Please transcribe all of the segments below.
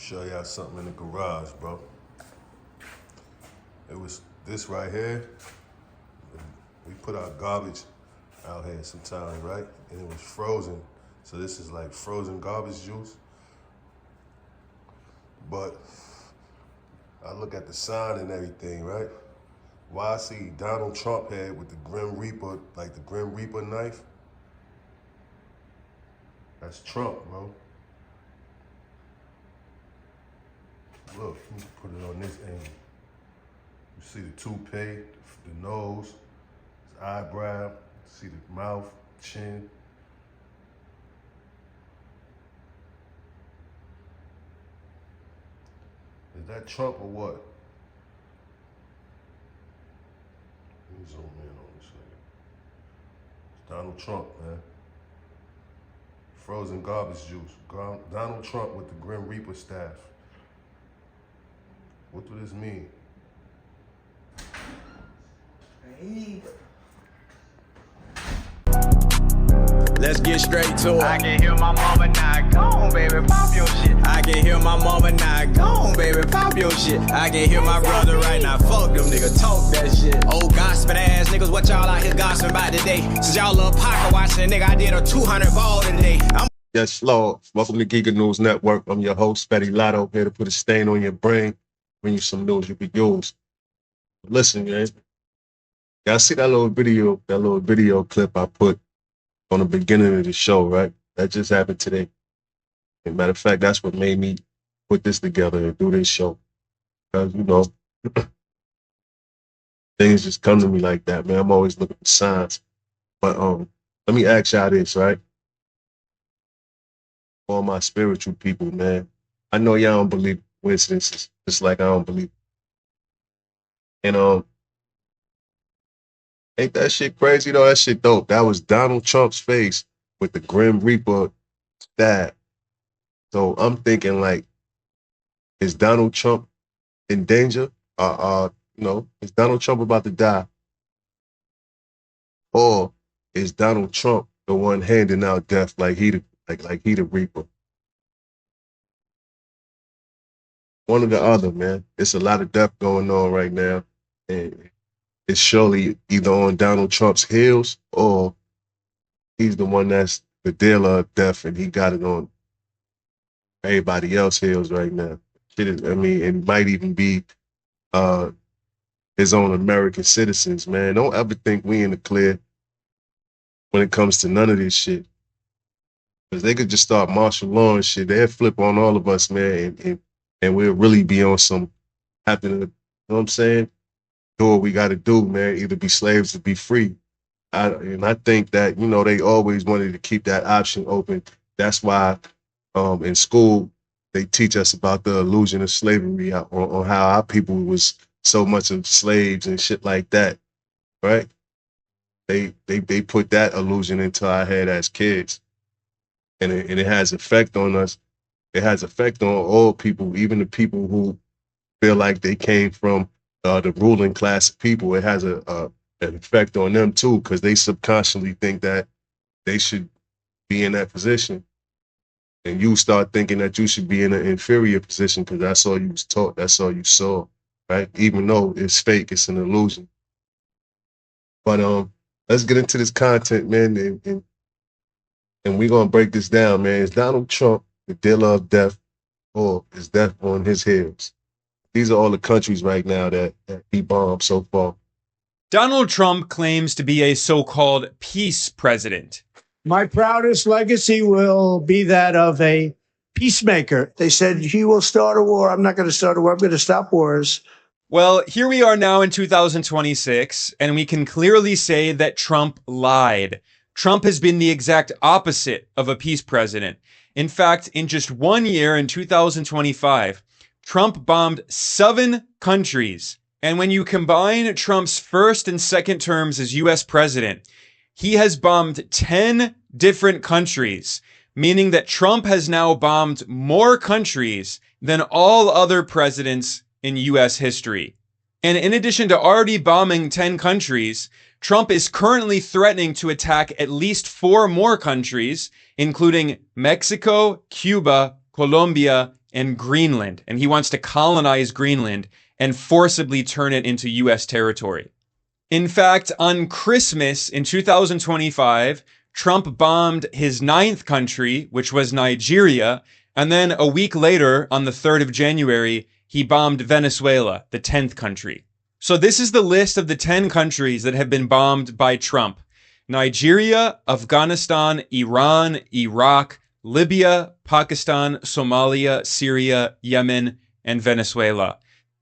Show y'all something in the garage, bro. It was this right here. We put our garbage out here sometimes, right? And it was frozen. So this is like frozen garbage juice. But I look at the sign and everything, right? Why I see Donald Trump head with the Grim Reaper, like the Grim Reaper knife. That's Trump, bro. Look, let me put it on this angle. You see the toupee, the nose, his eyebrow, see the mouth, chin. Is that Trump or what? Let me zoom in on this nigga. It's Donald Trump, man. Frozen garbage juice. Donald Trump with the Grim Reaper staff. What do this mean? Let's get straight to it. I can hear my mama now. Go on, baby, pop your shit. I can hear my mama now. Go on, baby, pop your shit. I can hear my brother right now. Fuck them niggas, talk that shit. Old gossiping ass niggas, what y'all out here gossiping about today? Since y'all love pocket watching, nigga, I did a 200 ball today. Yes, Lord. Welcome to Giga News Network. I'm your host, Betty Lotto, here to put a stain on your brain, bring you some news you can use. Listen, man. Y'all see that little video clip I put on the beginning of the show, right? That just happened today. As a matter of fact, that's what made me put this together and do this show. Because, you know, things just come to me like that, man. I'm always looking for signs. But let me ask y'all this, right? All my spiritual people, man. I know y'all don't believe coincidences, just like I don't believe. And ain't that shit crazy though? That shit dope. That was Donald Trump's face with the Grim Reaper stab. So I'm thinking, like, is Donald Trump in danger? Is Donald Trump about to die? Or is Donald Trump the one handing out death like he the Reaper? One or the other, man. It's a lot of death going on right now. And it's surely either on Donald Trump's heels or he's the one that's the dealer of death and he got it on everybody else's heels right now. It might even be his own American citizens, man. Don't ever think we in the clear when it comes to none of this shit. Because they could just start martial law and shit. They'll flip on all of us, man, and we'll really be on some having to, you know what I'm saying? Do what we got to do, man. Either be slaves or be free. I think that, you know, they always wanted to keep that option open. That's why in school they teach us about the illusion of slavery, on how our people was so much of slaves and shit like that, right? They put that illusion into our head as kids, and it has effect on us. It has effect on all people, even the people who feel like they came from the ruling class of people. It has an effect on them too, because they subconsciously think that they should be in that position. And you start thinking that you should be in an inferior position because that's all you was taught, that's all you saw, right? Even though it's fake, it's an illusion. But let's get into this content, man, and we're gonna break this down, man. Is Donald Trump the dealer of death, or is death on his heels? These are all the countries right now that he bombed so far. Donald Trump claims to be a so-called peace president. My proudest legacy will be that of a peacemaker. They said, he will start a war. I'm not going to start a war. I'm going to stop wars. Well, here we are now in 2026, and we can clearly say that Trump lied. Trump has been the exact opposite of a peace president. In fact, in just 1 year, in 2025, Trump bombed 7 countries. And when you combine Trump's first and second terms as US president, he has bombed 10 different countries, meaning that Trump has now bombed more countries than all other presidents in US history. And in addition to already bombing 10 countries, Trump is currently threatening to attack at least 4 more countries, including Mexico, Cuba, Colombia, and Greenland, and he wants to colonize Greenland and forcibly turn it into US territory. In fact, on Christmas in 2025, Trump bombed his 9th country, which was Nigeria, and then a week later, on the 3rd of January, he bombed Venezuela, the 10th country. So this is the list of the 10 countries that have been bombed by Trump: Nigeria, Afghanistan, Iran, Iraq, Libya, Pakistan, Somalia, Syria, Yemen, and Venezuela.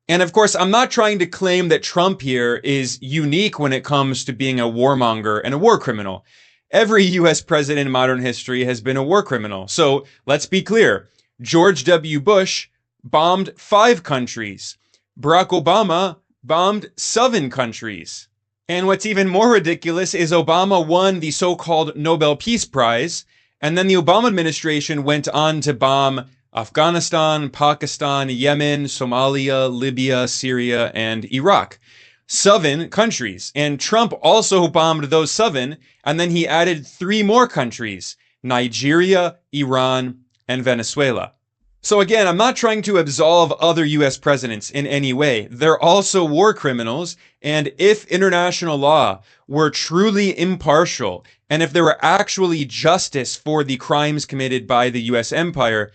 And of course, I'm not trying to claim that Trump here is unique when it comes to being a warmonger and a war criminal. Every US president in modern history has been a war criminal. So let's be clear. George W. Bush bombed 5 countries. Barack Obama bombed 7 countries. And what's even more ridiculous is Obama won the so-called Nobel Peace Prize, and then the Obama administration went on to bomb Afghanistan, Pakistan, Yemen, Somalia, Libya, Syria, and Iraq. 7 countries. And Trump also bombed those 7, and then he added 3 more countries: Nigeria, Iran, and Venezuela. So again, I'm not trying to absolve other US presidents in any way. They're also war criminals, and if international law were truly impartial, and if there were actually justice for the crimes committed by the US empire,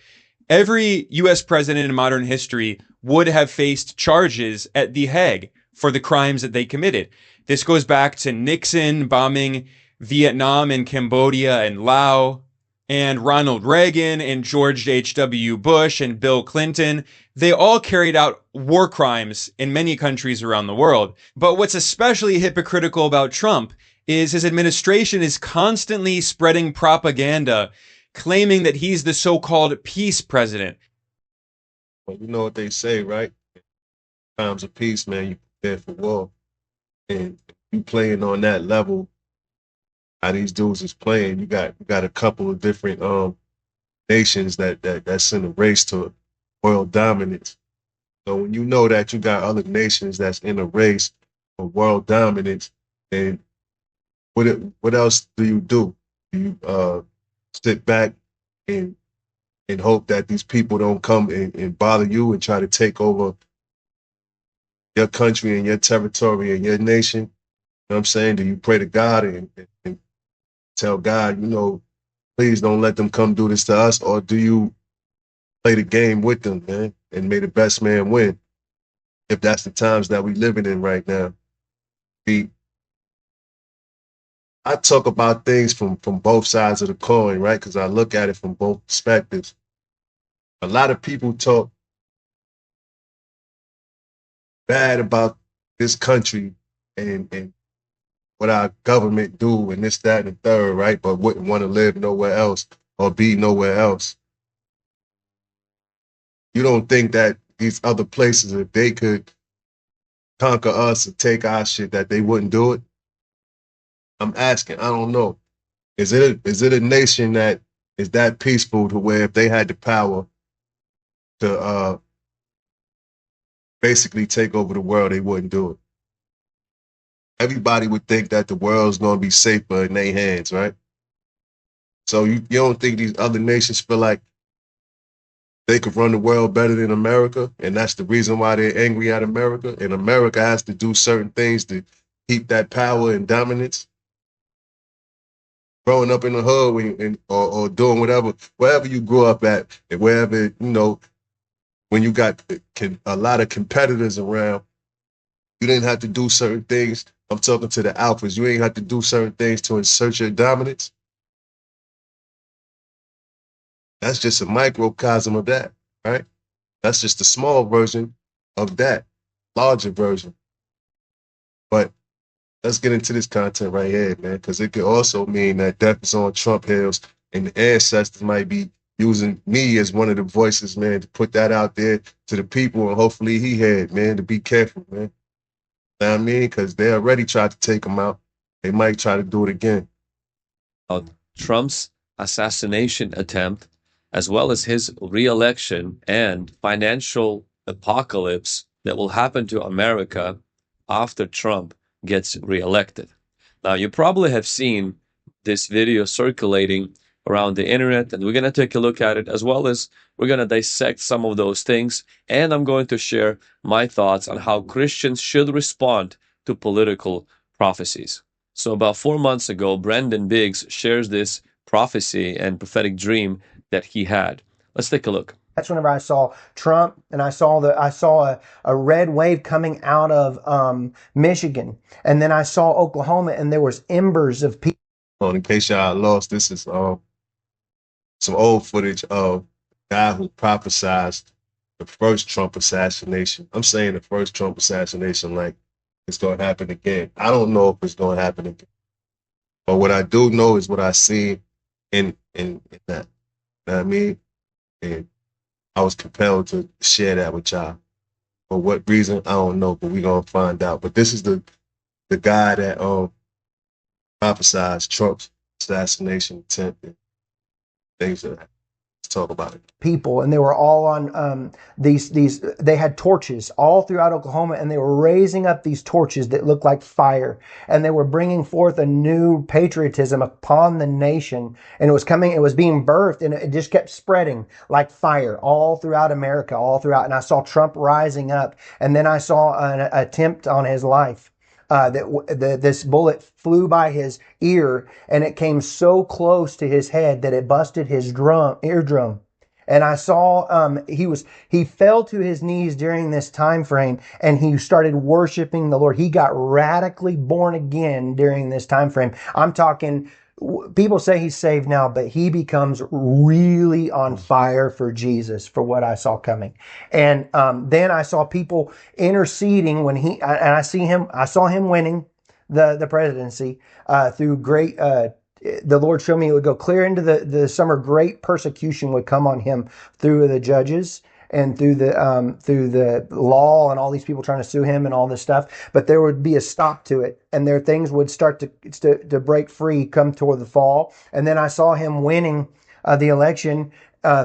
every US president in modern history would have faced charges at The Hague for the crimes that they committed. This goes back to Nixon bombing Vietnam and Cambodia and Laos, and Ronald Reagan and George H.W. Bush and Bill Clinton. They all carried out war crimes in many countries around the world. But what's especially hypocritical about Trump is his administration is constantly spreading propaganda, claiming that he's the so-called peace president. Well, you know what they say, right? In times of peace, man, you prepare for war. And you playing on that level, how these dudes is playing, you got a couple of different nations that's in a race to world dominance. So when you know that you got other nations that's in a race for world dominance, then what else do you do? Do you sit back and hope that these people don't come and bother you and try to take over your country and your territory and your nation? You know what I'm saying? Do you pray to God and tell God, you know, please don't let them come do this to us? Or do you play the game with them, man, and may the best man win? If that's the times that we living in right now. I talk about things from both sides of the coin, right? Because I look at it from both perspectives. A lot of people talk bad about this country and what our government do and this, that, and the third, right? But wouldn't want to live nowhere else or be nowhere else. You don't think that these other places, if they could conquer us and take our shit, that they wouldn't do it? I'm asking. I don't know. Is it a nation that is that peaceful to where if they had the power to basically take over the world, they wouldn't do it? Everybody would think that the world's going to be safer in their hands, right? So you don't think these other nations feel like they could run the world better than America, and that's the reason why they're angry at America, and America has to do certain things to keep that power and dominance? Growing up in the hood or doing wherever you grew up at, and wherever, you know, when you got a lot of competitors around, you didn't have to do certain things. I'm talking to the alphas. You ain't have to do certain things to assert your dominance. That's just a microcosm of that, right? That's just a small version of that larger version. But let's get into this content right here, man, because it could also mean that death is on Trump hills, and the ancestors might be using me as one of the voices, man, to put that out there to the people, and hopefully he had, man, to be careful, man. You know what I mean? Because they already tried to take him out. They might try to do it again. Trump's assassination attempt, as well as his re-election and financial apocalypse that will happen to America after Trump gets re-elected. Now, you probably have seen this video circulating around the internet, and we're going to take a look at it, as well as we're going to dissect some of those things. And I'm going to share my thoughts on how Christians should respond to political prophecies. So about 4 months ago, Brendan Biggs shares this prophecy and prophetic dream that he had. Let's take a look. That's whenever I saw Trump, and I saw a red wave coming out of Michigan, and then I saw Oklahoma, and there was embers of people. In case y'all lost, this is some old footage of a guy who prophesied the first Trump assassination. I'm saying the first Trump assassination like it's going to happen again. I don't know if it's going to happen again. But what I do know is what I see in that. You know what I mean? And I was compelled to share that with y'all. For what reason, I don't know, but we're going to find out. But this is the guy that prophesied Trump's assassination attempt and things like that. Let's talk about it. People, and they were all on they had torches all throughout Oklahoma, and they were raising up these torches that looked like fire, and they were bringing forth a new patriotism upon the nation, and it was being birthed, and it just kept spreading like fire all throughout America, all throughout. And I saw Trump rising up, and then I saw an attempt on his life. This bullet flew by his ear, and it came so close to his head that it busted his eardrum. And I saw he fell to his knees during this time frame, and he started worshiping the Lord. He got radically born again during this time frame. I'm talking, people say he's saved now, but he becomes really on fire for Jesus, for what I saw coming. And then I saw people interceding when I saw him winning the presidency through great. The Lord showed me it would go clear into the summer. Great persecution would come on him through the judges and through the law and all these people trying to sue him and all this stuff. But there would be a stop to it, and things would start to break free come toward the fall. And then I saw him winning the election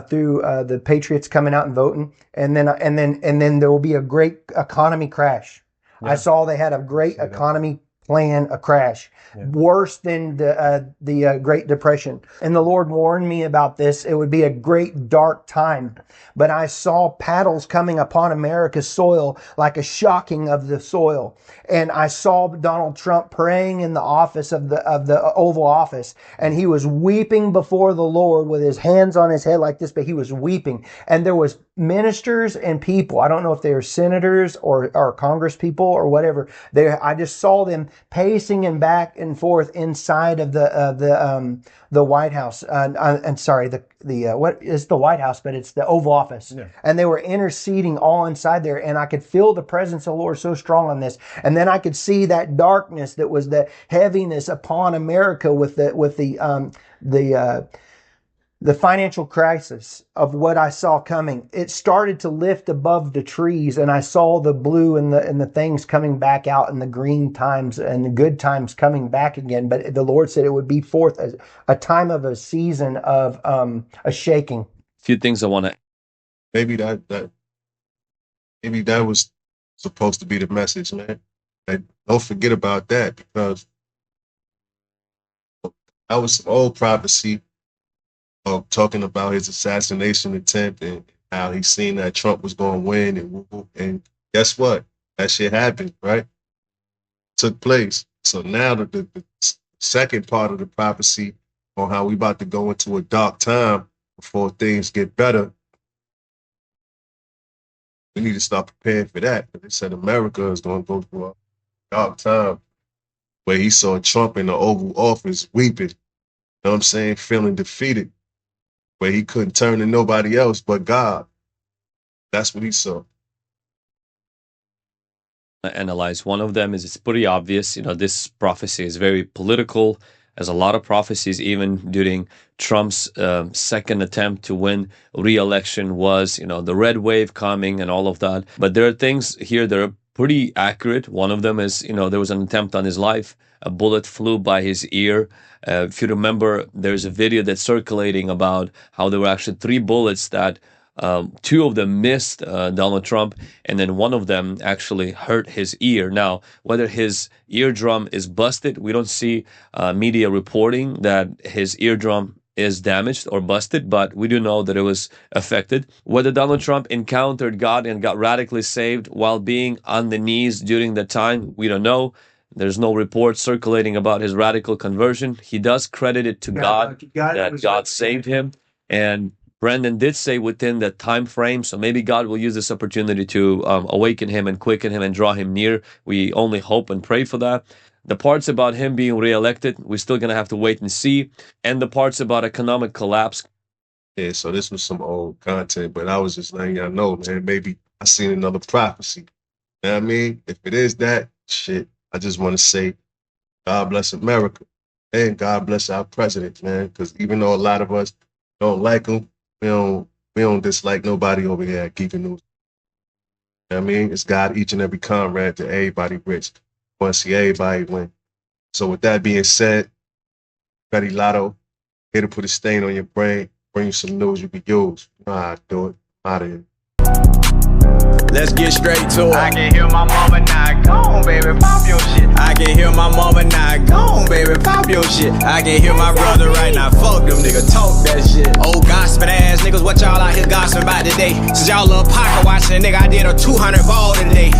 through the Patriots coming out and voting, and then there will be a great economy crash. Yeah. I saw they had a great economy plan, a crash, worse than the Great Depression. And the Lord warned me about this. It would be a great dark time. But I saw paddles coming upon America's soil, like a shocking of the soil. And I saw Donald Trump praying in the office of the Oval Office, and he was weeping before the Lord with his hands on his head like this, but he was weeping. And there was ministers and people. I don't know if they were senators or Congress people or whatever. I just saw them pacing and back and forth inside of the White House. What is the White House? But it's the Oval Office. Yeah. And they were interceding all inside there, and I could feel the presence of the Lord so strong on this. And then I could see that darkness that was the heaviness upon America with the financial crisis of what I saw coming. It started to lift above the trees, and I saw the blue and the things coming back out, and the green times and the good times coming back again. But the Lord said it would be forth a time of a season of a shaking. A few things I want to. Maybe that was supposed to be the message, man. Don't forget about that, because that was some old prophecy of talking about his assassination attempt and how he seen that Trump was going to win, and guess what? That shit happened, right? Took place. So now the second part of the prophecy on how we about to go into a dark time before things get better, we need to start preparing for that. They said America is going to go through a dark time where he saw Trump in the Oval Office weeping, you know what I'm saying, feeling defeated, where he couldn't turn to nobody else but God. That's what he saw. Analyze. One of them is, it's pretty obvious, this prophecy is very political, as a lot of prophecies, even during Trump's second attempt to win re-election was, the red wave coming and all of that. But there are things here that are pretty accurate. One of them is, there was an attempt on his life. A bullet flew by his ear. If you remember, there's a video that's circulating about how there were actually 3 bullets that 2 of them missed Donald Trump, and then one of them actually hurt his ear. Now, whether his eardrum is busted, we don't see media reporting that his eardrum is damaged or busted, but we do know that it was affected. Whether Donald Trump encountered God and got radically saved while being on the knees during the time, we don't know. There's no report circulating about his radical conversion. He does credit it to God that God saved him. And Brandon did say within that time frame, so maybe God will use this opportunity to awaken him and quicken him and draw him near. We only hope and pray for that. The parts about him being reelected, we're still going to have to wait and see. And the parts about economic collapse. Yeah, so this was some old content, but I was just letting y'all know, man, maybe I seen another prophecy. You know what I mean? If it is that, shit, I just want to say, God bless America. And God bless our president, man, because even though a lot of us don't like him, we don't dislike nobody over here at Geeking News. You know what I mean? It's God, each and every comrade, to everybody rich. I want to see everybody win. So with that being said, Betty Lotto, here to put a stain on your brain, bring you some news you can use. You know how I do it. Out of here. Let's get straight to it. I can hear my mama now. Go on, baby, pop your shit. I can hear my mama now. Go on, baby, pop your shit. I can hear my brother right now. Fuck them, nigga, talk that shit. Old gossiping ass niggas, what y'all out here gossiping about today? Since y'all love pocket watching, nigga, I did a 200 ball today.